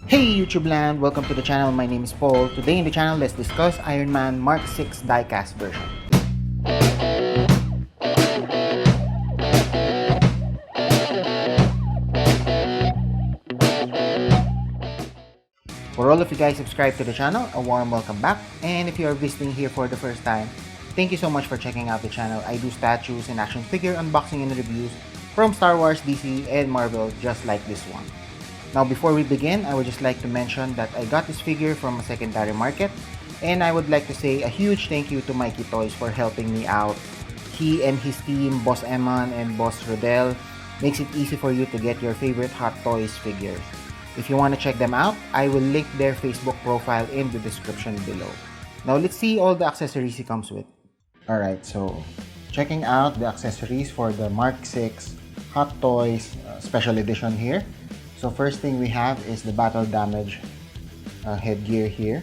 Hey YouTube land, welcome to the channel. My name is Paul. Today in the channel, let's discuss Iron Man Mark 6 Diecast version. For all of you guys subscribed to the channel, a warm welcome back. And if you are visiting here for the first time, thank you so much for checking out the channel. I do statues and action figure unboxing and reviews from Star Wars, DC, and Marvel, just like this one. Now before we begin, I would just like to mention that I got this figure from a secondary market, and I would like to say a huge thank you to Mikey Toys for helping me out. He and his team, Boss Eman and Boss Rodel, makes it easy for you to get your favorite Hot Toys figures. If you want to check them out, I will link their Facebook profile in the description below. Now let's see all the accessories he comes with. Alright, so checking out the accessories for the Mark 6 Hot Toys Special Edition here. So first thing we have is the battle damage headgear here.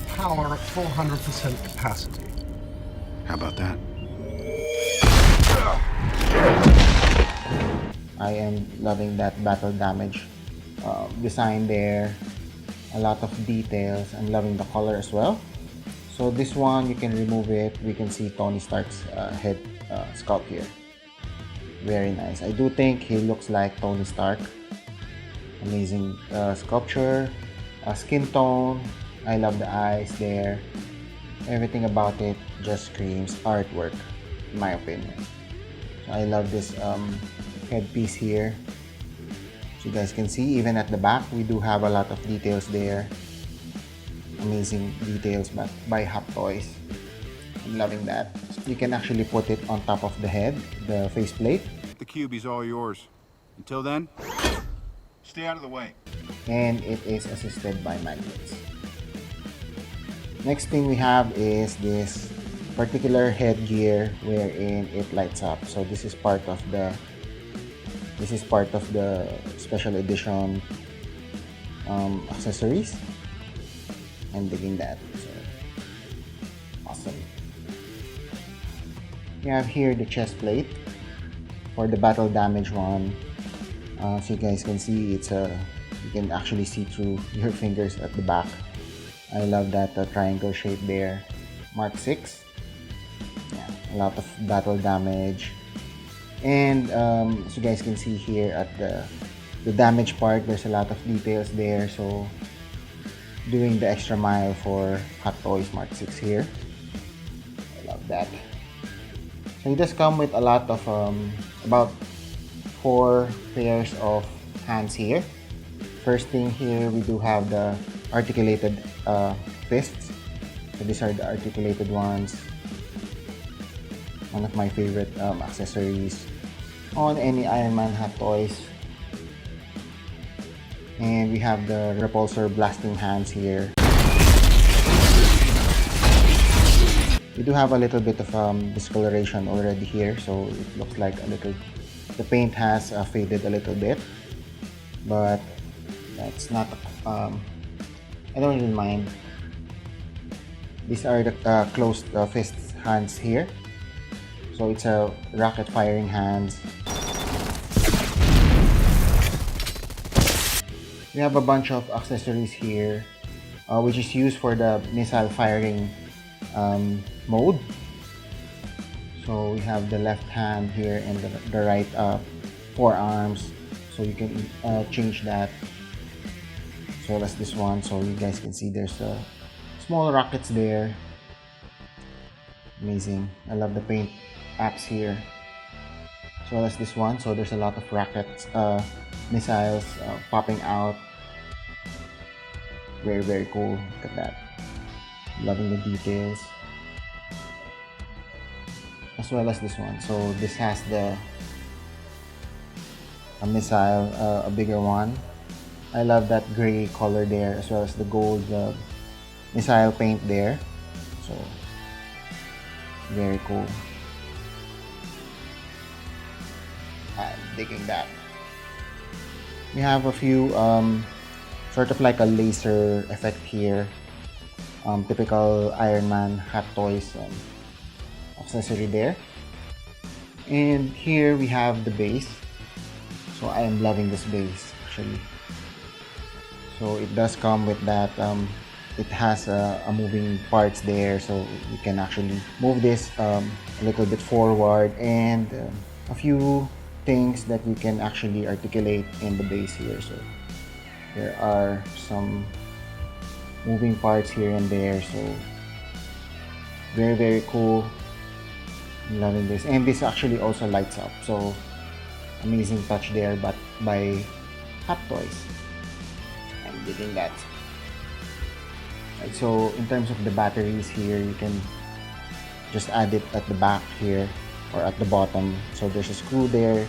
Power at 400% capacity. How about that? I am loving that battle damage design there. A lot of details. I'm loving the color as well. So this one, you can remove it. We can see Tony Stark's head sculpt here. Very nice. I do think he looks like Tony Stark. Amazing sculpture, skin tone. I love the eyes there. Everything about it just screams artwork, in my opinion. So I love this headpiece here. So you guys can see, even at the back, we do have a lot of details there. Amazing details by Hot Toys. I'm loving that. You can actually put it on top of the head, the faceplate. The cubie's all yours. Until then, stay out of the way. And it is assisted by magnets. Next thing we have is this particular headgear wherein it lights up. So this is part of the special edition accessories. I'm digging that. So awesome. We have here the chest plate for the battle damage one. So you guys can see you can actually see through your fingers at the back. I love that triangle shape there. Mark 6. Yeah, a lot of battle damage. And so you guys can see here at the damage part, there's a lot of details there. So doing the extra mile for Hot Toys Mark 6 here. I love that. So it does come with a lot of about 4 pairs of hands here. First thing here, we do have the articulated fists. So these are the articulated ones. One of my favorite accessories on any Iron Man Hot Toys. And we have the repulsor blasting hands here. We do have a little bit of discoloration already here, so it looks like the paint has faded a little bit, but that's not I don't really mind. These are the closed fist hands here, so it's a rocket firing hands. We have a bunch of accessories here, which is used for the missile firing mode. So we have the left hand here and the right forearms, so you can change that, as well as this one. So you guys can see there's small rockets there. Amazing. I love the paint apps here, as well as this one. So there's a lot of rockets, missiles popping out. Very cool. Look at that. Loving the details, as well as this one. So this has a missile, a bigger one. I love that gray color there, as well as the gold missile paint there. So very cool. I'm digging that. We have a few sort of like a laser effect here. Typical Iron Man Hot Toys accessory there. And here we have the base. So I am loving this base actually. So it does come with that, it has a moving parts there, so you can actually move this a little bit forward, and a few things that you can actually articulate in the base here. So there are some moving parts here and there, so very cool. I'm loving this, and this actually also lights up, so amazing touch there, but by Hot Toys. I'm digging that. Right, so in terms of the batteries here, you can just add it at the back here or at the bottom. So there's a screw there,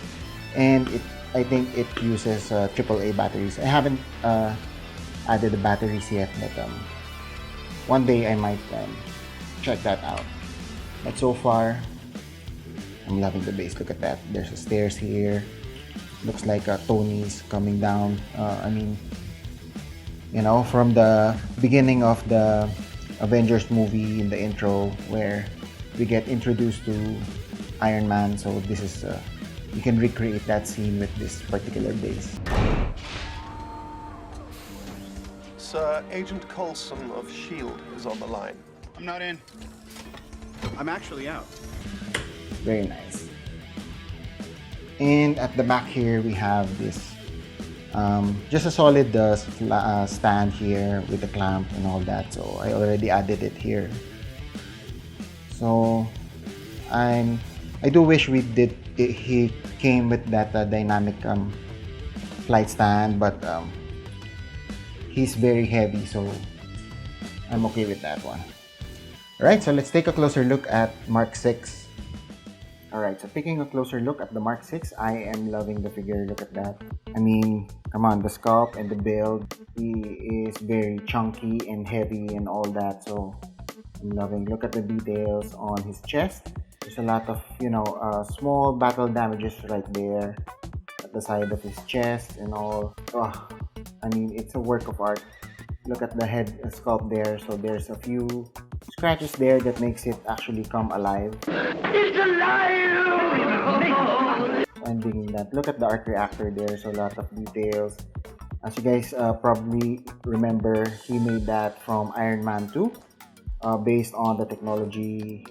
and I think it uses AAA batteries. I haven't added the batteries yet, but one day I might check that out. But so far, I'm loving the base. Look at that. There's a stairs here. Looks like Tony's coming down. I mean, you know, from the beginning of the Avengers movie in the intro where we get introduced to Iron Man. So this is, you can recreate that scene with this particular base. Sir, Agent Coulson of S.H.I.E.L.D. is on the line. I'm not in. I'm actually out. Very nice. And at the back here, we have this just a solid stand here with the clamp and all that. So I already added it here. So I do wish he came with that dynamic flight stand, but he's very heavy, so I'm okay with that one. Alright, so let's take a closer look at Mark 6. Alright, so taking a closer look at the Mark 6, I am loving the figure. Look at that. I mean, come on, the sculpt and the build. He is very chunky and heavy and all that, so I'm loving. Look at the details on his chest. There's a lot of, you know, small battle damages right there at the side of his chest and all. Oh, I mean, it's a work of art. Look at the head sculpt there. So there's a few scratches there that makes it actually come alive. It's alive! I'm digging that. Look at the arc reactor there. So a lot of details. As you guys probably remember, he made that from Iron Man 2 based on the technology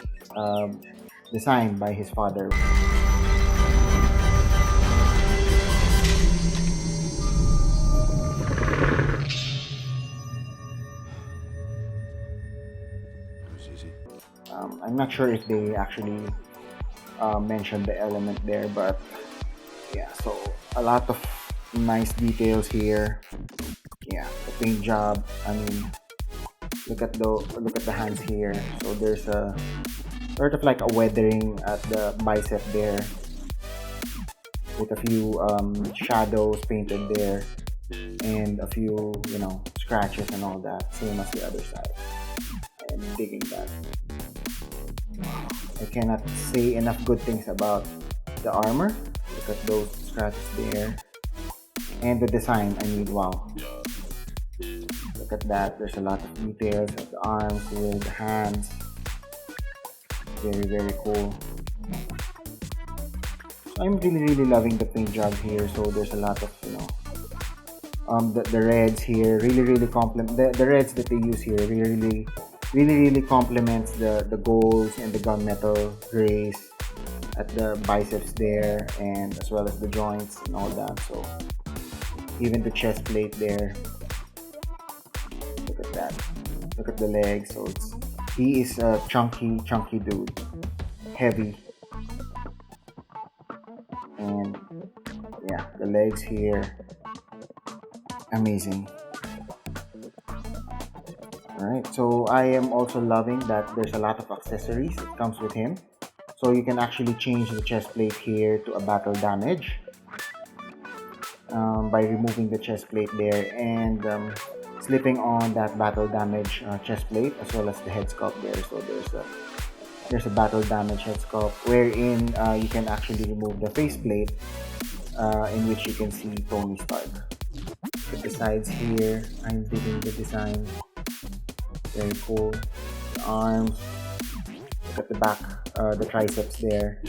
designed by his father. I'm not sure if they actually mentioned the element there, but yeah, so a lot of nice details here. Yeah, the paint job. I mean, look at the hands here. So there's a sort of like a weathering at the bicep there, with a few shadows painted there, and a few, you know, scratches and all that, same as the other side. I'm digging that. I cannot say enough good things about the armor. Look at those scratches there. And the design, I mean, wow. Look at that. There's a lot of details of the arms here, the hands. Very cool. So I'm really loving the paint job here. So there's a lot of, you know, the reds here really complement the reds that they use here. Really complements the golds and the gunmetal grays at the biceps there, and as well as the joints and all that. So even the chest plate there. Look at that. Look at the legs. So he is a chunky dude, heavy, and yeah, the legs here, amazing. Alright, so I am also loving that there's a lot of accessories that comes with him. So you can actually change the chest plate here to a battle damage by removing the chest plate there and slipping on that battle damage chest plate, as well as the head sculpt there. So there's a battle damage head sculpt wherein you can actually remove the face plate in which you can see Tony Stark. Look at the sides here. I'm digging the design. Very cool. The arms. Look at the back, the triceps there.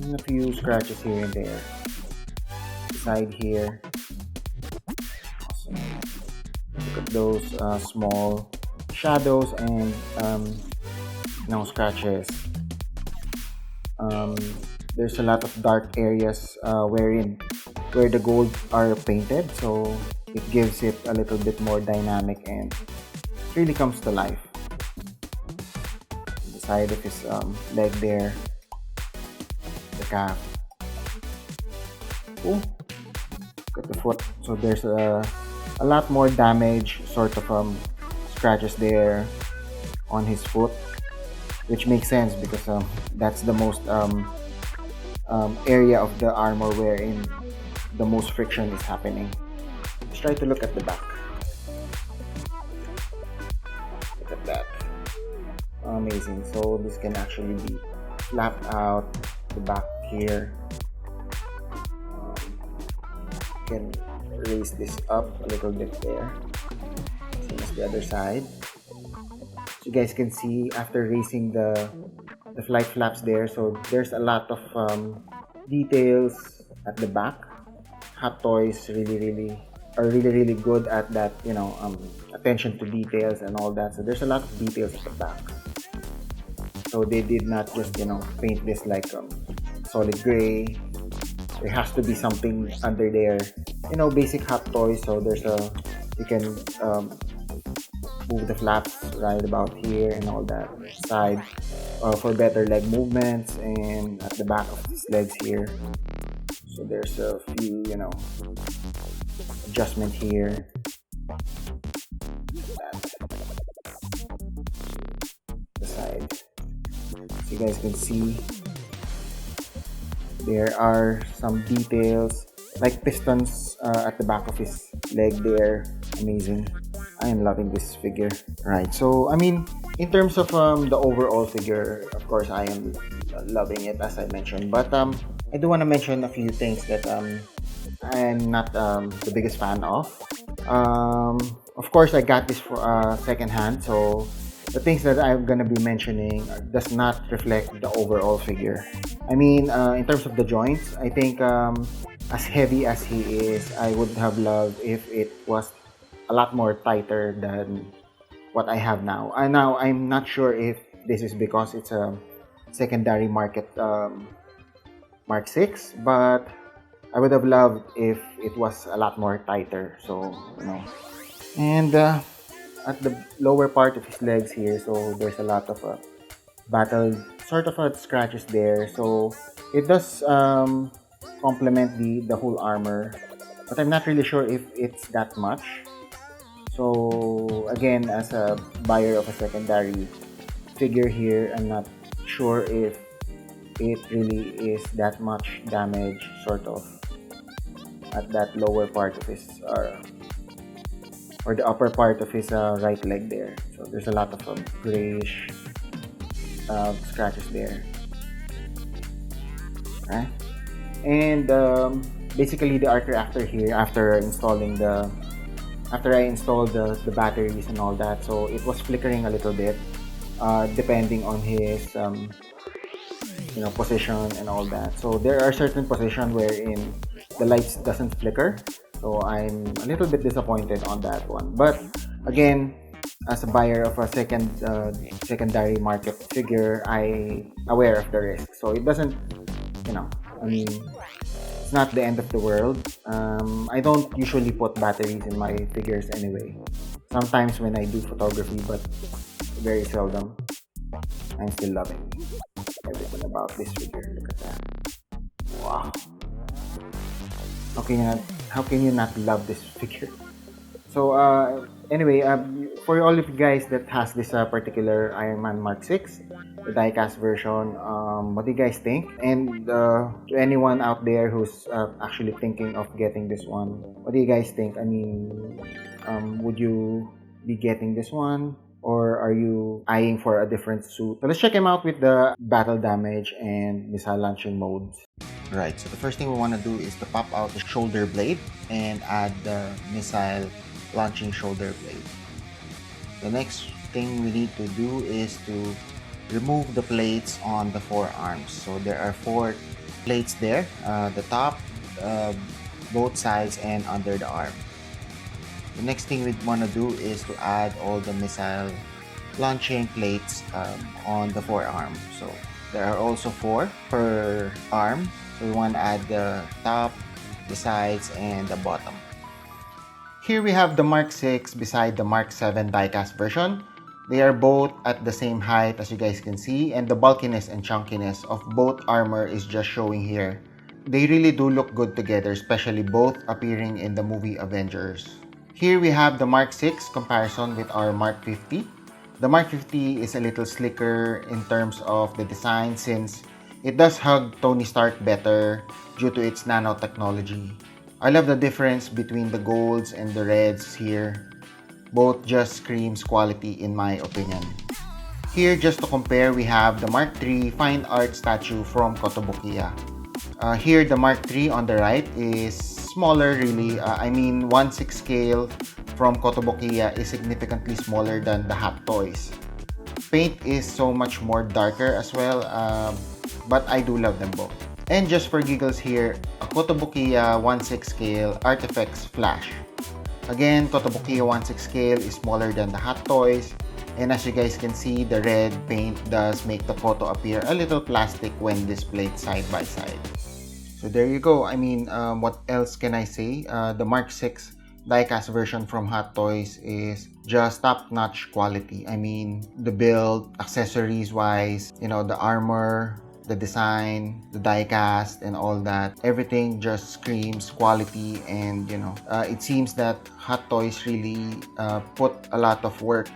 and a few scratches here and there. Side here. Awesome. Look at those small shadows and scratches. There's a lot of dark areas where the gold are painted, so it gives it a little bit more dynamic and it really comes to life. The side of his leg there, the calf. Oh, look at the foot. So there's a lot more damage, sort of scratches there on his foot, which makes sense because that's the most area of the armor wherein the most friction is happening. Let's try to look at the back. Look at that. Amazing. So this can actually be flapped out the back here. Can raise this up a little bit there. Same as the other side. So you guys can see after raising the flight flaps there, so there's a lot of details at the back. Hot Toys are really good at that, attention to details and all that. So there's a lot of details at the back. So they did not just paint this like solid gray. There has to be something under there, basic Hot Toys. So you can move the flaps right about here and all that side for better leg movements, and at the back of his legs here. So there's a few, adjustment here. The side. So you guys can see there are some details like pistons at the back of his leg there. Amazing. I am loving this figure. Right, so I mean, in terms of the overall figure, of course I am loving it, as I mentioned, but I do want to mention a few things that I'm not the biggest fan of. Of course, I got this for second hand, so the things that I'm gonna be mentioning does not reflect the overall figure. I mean, in terms of the joints, I think as heavy as he is, I would have loved if it was a lot more tighter than what I have now. And now I'm not sure if this is because it's a secondary market Mark 6, but I would have loved if it was a lot more tighter. So, and at the lower part of his legs here, so there's a lot of battle sort of scratches there. So it does complement the whole armor, but I'm not really sure if it's that much. So again, as a buyer of a secondary figure here, I'm not sure if it really is that much damage, sort of at that lower part of his or the upper part of his right leg there. So there's a lot of grayish scratches there. Right? And basically the arc reactor here, after I installed the batteries and all that, so it was flickering a little bit depending on his position and all that. So there are certain positions wherein the lights doesn't flicker, so I'm a little bit disappointed on that one. But again, as a buyer of a secondary market figure, I aware of the risk, so it doesn't, it's not the end of the world. I don't usually put batteries in my figures anyway. Sometimes when I do photography, but very seldom. I'm still loving everything about this figure. Look at that. Wow. How can you not love this figure? So anyway, for all of you guys that has this particular Iron Man Mark 6, the diecast version, what do you guys think? And to anyone out there who's actually thinking of getting this one, what do you guys think? I mean, would you be getting this one, or are you eyeing for a different suit? So let's check him out with the battle damage and missile launching modes. Right, so the first thing we want to do is to pop out the shoulder blade and add the missile launching shoulder blade. The next thing we need to do is to remove the plates on the forearms. So there are 4 plates there, the top, both sides, and under the arm. The next thing we want to do is to add all the missile launching plates on the forearm. So there are also 4 per arm. So we want to add the top, the sides, and the bottom. Here we have the Mark 6 beside the Mark 7 diecast version. They are both at the same height as you guys can see, and the bulkiness and chunkiness of both armor is just showing here. They really do look good together, especially both appearing in the movie Avengers. Here we have the Mark 6 comparison with our Mark 50. The Mark 50 is a little slicker in terms of the design since it does hug Tony Stark better due to its nanotechnology. I love the difference between the golds and the reds here. Both just screams quality in my opinion. Here, just to compare, we have the Mark III Fine Art statue from Kotobukiya. Here, the Mark III on the right is smaller really. 1/6 scale from Kotobukiya is significantly smaller than the Hot Toys. Paint is so much more darker as well, but I do love them both. And just for giggles here, a Kotobukiya 1/6 scale Artifacts Flash. Again, Kotobukiya 1/6 scale is smaller than the Hot Toys, and as you guys can see, the red paint does make the photo appear a little plastic when displayed side by side. So there you go. What else can I say? The Mark 6 diecast version from Hot Toys is just top-notch quality. The build, accessories wise, the armor, the design, the diecast, and all that. Everything just screams quality, and it seems that Hot Toys really put a lot of work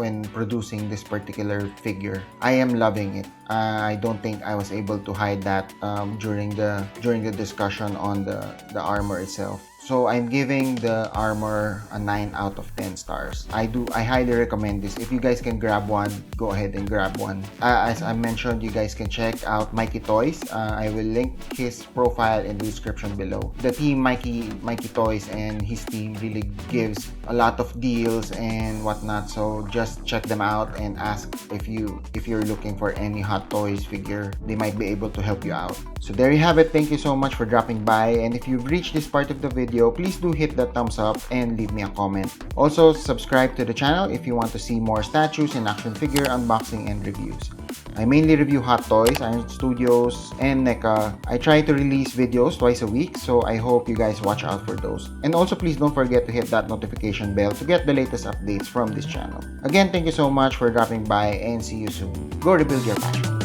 when producing this particular figure. I am loving it. I don't think I was able to hide that during the discussion on the armor itself. So I'm giving the armor a 9 out of 10 stars. I highly recommend this. If you guys can grab one, go ahead and grab one. As I mentioned, you guys can check out Mikey Toys. I will link his profile in the description below. The team Mikey Toys and his team really gives a lot of deals and whatnot. So just check them out and ask if you're looking for any Hot Toys figure. They might be able to help you out. So there you have it. Thank you so much for dropping by, and if you've reached this part of the video, please do hit that thumbs up and leave me a comment. Also, subscribe to the channel if you want to see more statues and action figure unboxing and reviews. I mainly review Hot Toys, Iron Studios, and NECA. I try to release videos twice a week, so I hope you guys watch out for those. And also, please don't forget to hit that notification bell to get the latest updates from this channel. Again, thank you so much for dropping by, and see you soon. Go rebuild your passion.